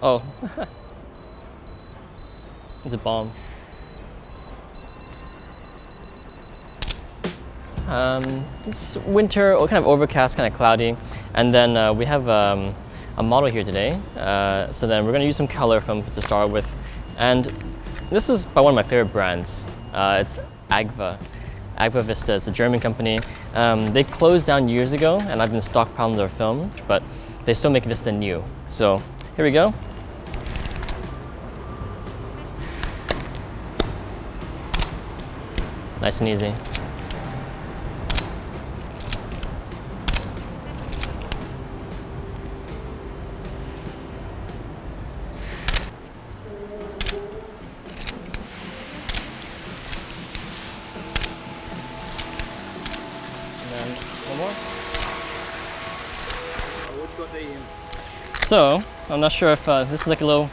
Oh. It's a bomb. It's winter, kind of overcast, kind of cloudy. And then we have a model here today. So then we're going to use some color to start with. And this is by one of my favorite brands. It's Agva. Agva Vista. It's a German company. They closed down years ago, and I've been stockpiling their film, but they still make Vista new. So here we go. Nice and easy. One more. So, I'm not sure if this is like a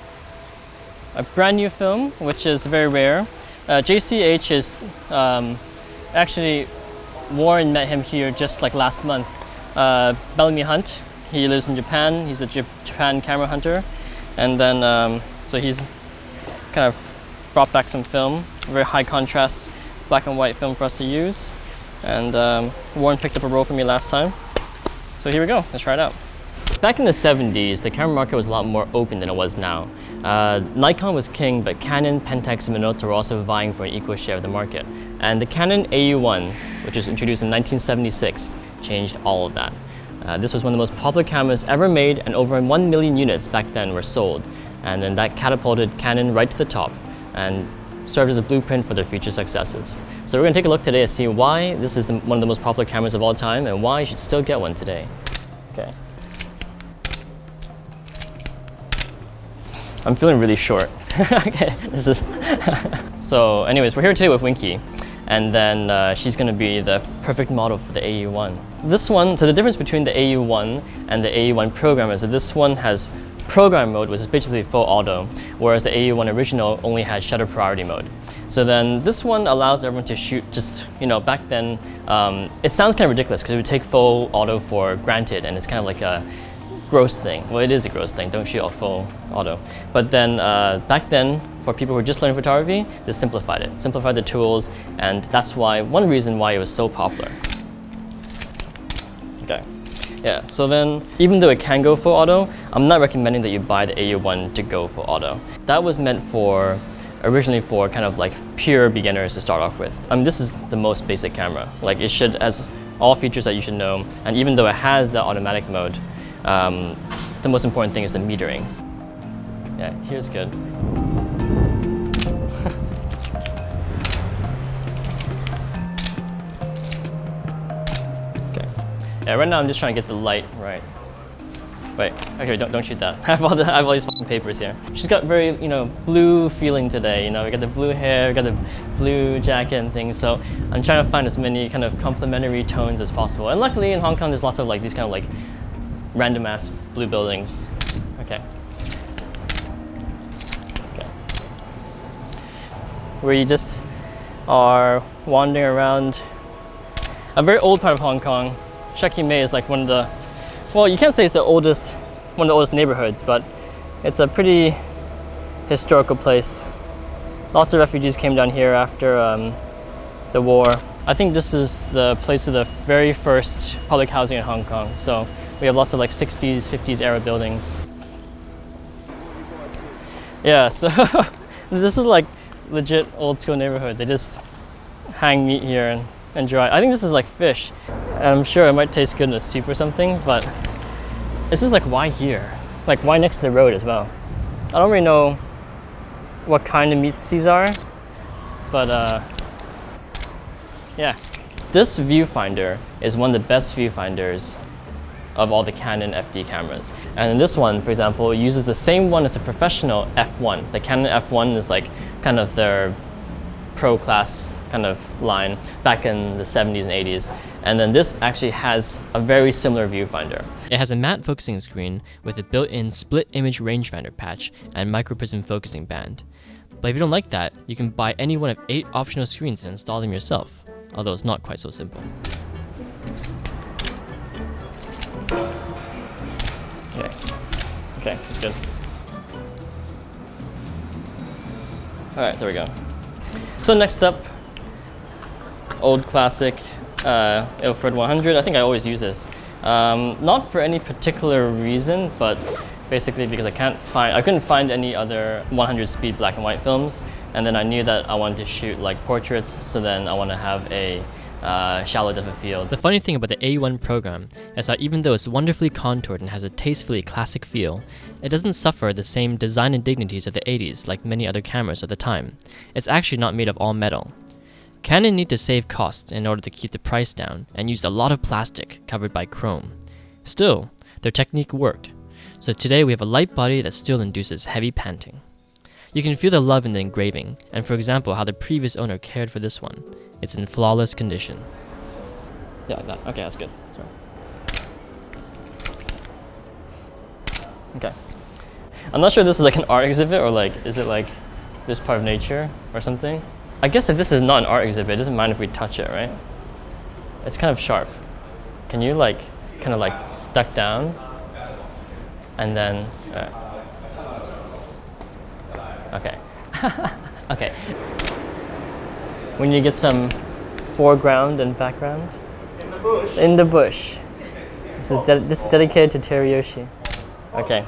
brand new film, which is very rare. JCH is actually, Warren met him here just like last month. Bellamy Hunt, he lives in Japan. He's a Japan camera hunter. And then, so he's kind of brought back some film, very high contrast, black and white film for us to use. And Warren picked up a roll for me last time. So here we go, let's try it out. Back in the 70s, the camera market was a lot more open than it was now. Nikon was king, but Canon, Pentax, and Minolta were also vying for an equal share of the market. And the Canon AE-1, which was introduced in 1976, changed all of that. This was one of the most popular cameras ever made, and over 1 million units back then were sold. And then that catapulted Canon right to the top and served as a blueprint for their future successes. So we're going to take a look today to see why this is one of the most popular cameras of all time and why you should still get one today. Okay. I'm feeling really short. Okay, this is so anyways, we're here today with Winky, and then she's going to be the perfect model for the AE-1. This one, so the difference between the AE-1 and the AE-1 program is that this one has program mode, which is basically full auto, whereas the AE-1 original only had shutter priority mode. So then this one allows everyone to shoot just, back then, it sounds kind of ridiculous because it would take full auto for granted, and it's kind of like a gross thing. Well, it is a gross thing, don't shoot all full auto. But then back then, for people who were just learning photography, this simplified it, simplified the tools, and that's one reason why it was so popular. Okay. Yeah, so then, even though it can go full auto, I'm not recommending that you buy the AE-1 to go full auto. That was meant originally for kind of like pure beginners to start off with. I mean, this is the most basic camera. Like, it has all features that you should know, and even though it has the automatic mode, the most important thing is the metering. Yeah, here's good. Okay. Yeah, right now I'm just trying to get the light right. Wait, okay, don't shoot that. I have all these fucking papers here. She's got very, blue feeling today. We got the blue hair, we got the blue jacket and things. So I'm trying to find as many kind of complementary tones as possible. And luckily in Hong Kong, there's lots of these kind of random ass blue buildings. Okay. Okay. Where you just are wandering around a very old part of Hong Kong. Shek Kee Mei is like one of the, well, you can't say it's one of the oldest neighborhoods, but it's a pretty historical place. Lots of refugees came down here after the war. I think this is the place of the very first public housing in Hong Kong. So we have lots of 60s, 50s era buildings. Yeah, so this is legit old school neighborhood. They just hang meat here and dry. I think this is fish. And I'm sure it might taste good in a soup or something, but this is why here? Why next to the road as well? I don't really know what kind of meats these are, but yeah. This viewfinder is one of the best viewfinders of all the Canon FD cameras. And this one, for example, uses the same one as the professional F1. The Canon F1 is kind of their pro class kind of line back in the 70s and 80s. And then this actually has a very similar viewfinder. It has a matte focusing screen with a built-in split image rangefinder patch and microprism focusing band. But if you don't like that, you can buy any one of 8 optional screens and install them yourself, although it's not quite so simple. Okay, that's good. right, there we go. So next up, old classic Ilford 100. I think I always use this. Not for any particular reason, but basically because I couldn't find any other 100 speed black and white films, and then I knew that I wanted to shoot like portraits, so then I want to have a shallow depth of field. The funny thing about the AE-1 program is that even though it's wonderfully contoured and has a tastefully classic feel, it doesn't suffer the same design indignities of the 80s like many other cameras of the time. It's actually not made of all metal. Canon need to save costs in order to keep the price down and used a lot of plastic covered by chrome. Still, their technique worked. So today we have a light body that still induces heavy panting. You can feel the love in the engraving, and for example how the previous owner cared for this one. It's in flawless condition. Yeah, like that. Okay, that's good. Sorry. Okay. I'm not sure if this is like an art exhibit or like, is it like just part of nature or something? I guess if this is not an art exhibit, it doesn't mind if we touch it, right? It's kind of sharp. Can you like, kind of like duck down? And then, okay. Okay. When you get some foreground and background? In the bush. In the bush. This is dedicated to Teriyoshi. Okay.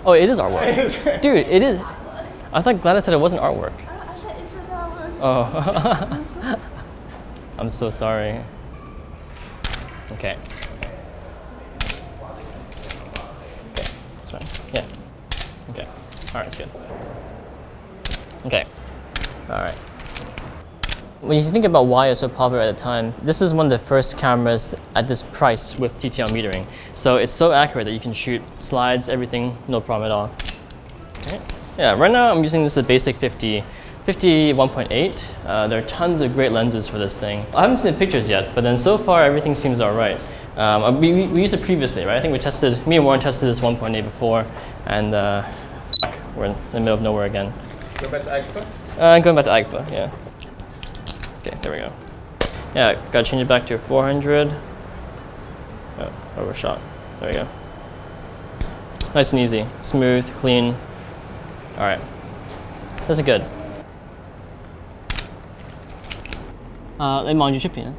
Oh, it is artwork. Dude, it is. I thought Gladys said it wasn't artwork. I said it's an artwork. Oh. I'm so sorry. Okay. Okay, that's fine. Yeah. Okay. All right, that's good. Okay. All right. When you think about why it's so popular at the time, this is one of the first cameras at this price with TTL metering. So it's so accurate that you can shoot slides, everything, no problem at all. Okay. Yeah, right now I'm using this as basic 50 1.8. There are tons of great lenses for this thing. I haven't seen the pictures yet, but then so far everything seems all right. We used it previously, right? I think me and Warren tested this 1.8 before, and we're in the middle of nowhere again. Go back to Agfa? Going back to Agfa, yeah. Okay, there we go. Yeah, gotta change it back to 400. Oh, overshot. There we go. Nice and easy, smooth, clean. All right, this is good. 你望住出邊啊?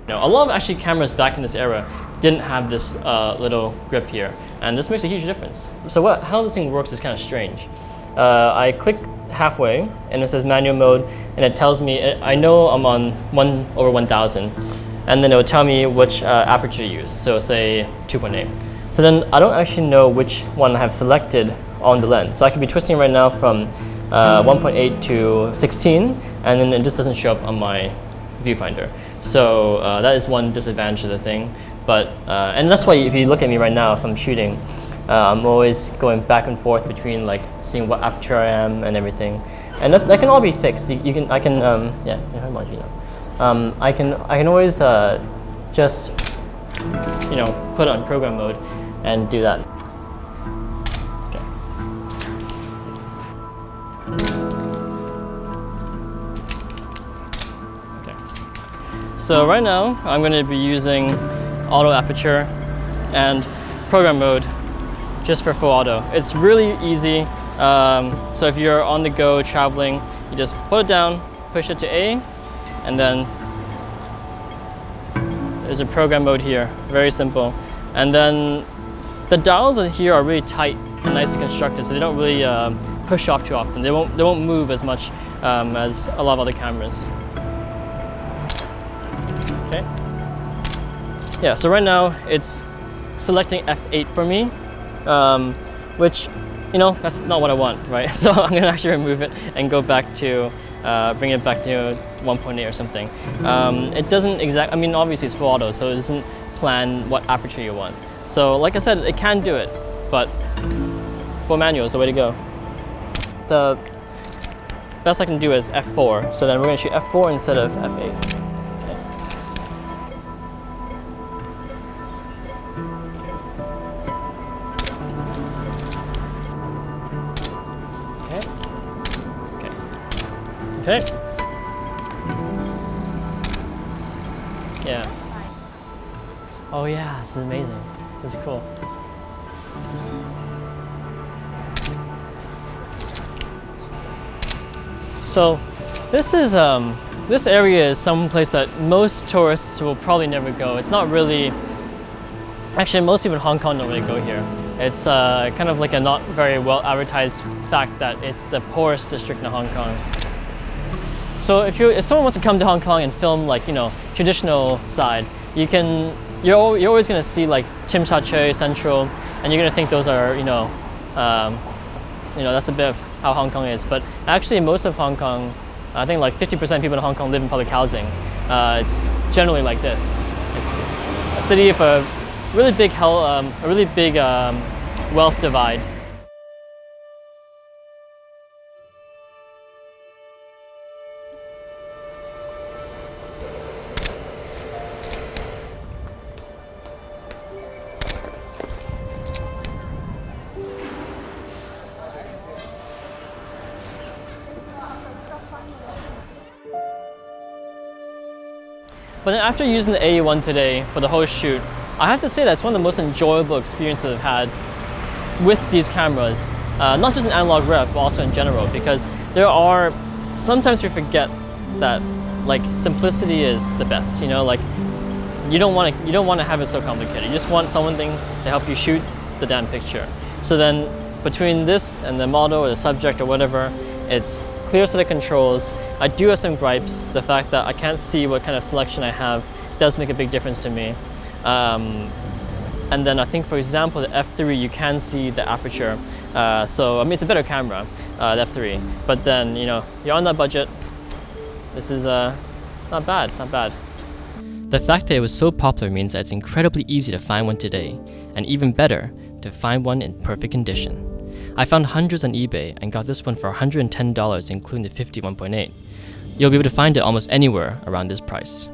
No, a lot of actually cameras back in this era didn't have this little grip here, and this makes a huge difference. So how this thing works is kind of strange. I click halfway, and it says manual mode, and it tells me, I know I'm on 1/1000, and then it will tell me which aperture to use, so say 2.8. So then I don't actually know which one I have selected on the lens. So I could be twisting right now from 1.8 to 16, and then it just doesn't show up on my viewfinder. So that is one disadvantage of the thing. But and that's why if you look at me right now, if I'm shooting, I'm always going back and forth between like seeing what aperture I am and everything, and that can all be fixed. I can always just put it on program mode and do that. Okay. Okay. So right now I'm going to be using auto aperture and program mode just for full auto. It's really easy. So if you're on the go traveling, you just put it down, push it to A, and then there's a program mode here. Very simple. And then the dials in here are really tight and nicely constructed, so they don't really push off too often. They won't move as much as a lot of other cameras. Okay. Yeah. So right now it's selecting f8 for me, which that's not what I want, right? So I'm gonna actually remove it and go back to bring it back to 1.8 or something. It doesn't obviously it's full auto, so it doesn't plan what aperture you want. So like I said, it can do it, but full manual is the way to go. The best I can do is f4, so then we're gonna shoot f4 instead of f8. Okay. Yeah. Oh yeah, this is amazing. This is cool. So this area is some place that most tourists will probably never go. It's not really, actually most people in Hong Kong don't really go here. It's kind of like a not very well advertised fact that it's the poorest district in Hong Kong. So if someone wants to come to Hong Kong and film like, you know, traditional side, you're always going to see like Tsim Sha Tsui Central, and you're going to think those are, that's a bit of how Hong Kong is. But actually most of Hong Kong, I think like 50% of people in Hong Kong live in public housing. It's generally like this. It's a city of a really big wealth divide. But then after using the AE-1 today for the whole shoot, I have to say that's one of the most enjoyable experiences I've had with these cameras. Not just in AnalogRev, but also in general, because sometimes we forget that like simplicity is the best, you know, like you don't want to have it so complicated. You just want something to help you shoot the damn picture. So then between this and the model or the subject or whatever, it's clear set of controls. I do have some gripes. The fact that I can't see what kind of selection I have does make a big difference to me. And then I think, for example, the f3, you can see the aperture. So I mean, it's a better camera, the f3. But then, you know, you're on that budget. This is not bad, not bad. The fact that it was so popular means that it's incredibly easy to find one today, and even better, to find one in perfect condition. I found hundreds on eBay and got this one for $110, including the 51.8. You'll be able to find it almost anywhere around this price.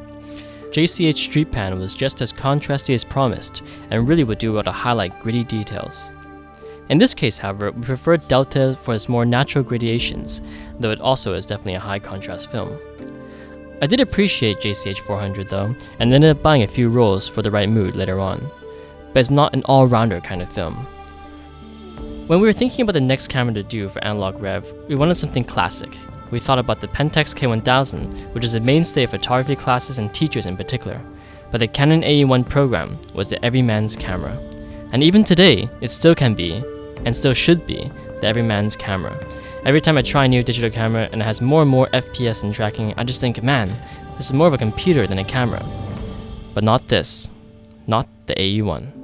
JCH Street Pan was just as contrasty as promised, and really would do well to highlight gritty details. In this case, however, we prefer Delta for its more natural gradations, though it also is definitely a high contrast film. I did appreciate JCH 400 though, and ended up buying a few rolls for the right mood later on. But it's not an all-rounder kind of film. When we were thinking about the next camera to do for AnalogRev, we wanted something classic. We thought about the Pentax K1000, which is a mainstay of photography classes and teachers in particular. But the Canon AE-1 program was the everyman's camera. And even today, it still can be, and still should be, the everyman's camera. Every time I try a new digital camera and it has more and more FPS and tracking, I just think, man, this is more of a computer than a camera. But not this. Not the AE-1.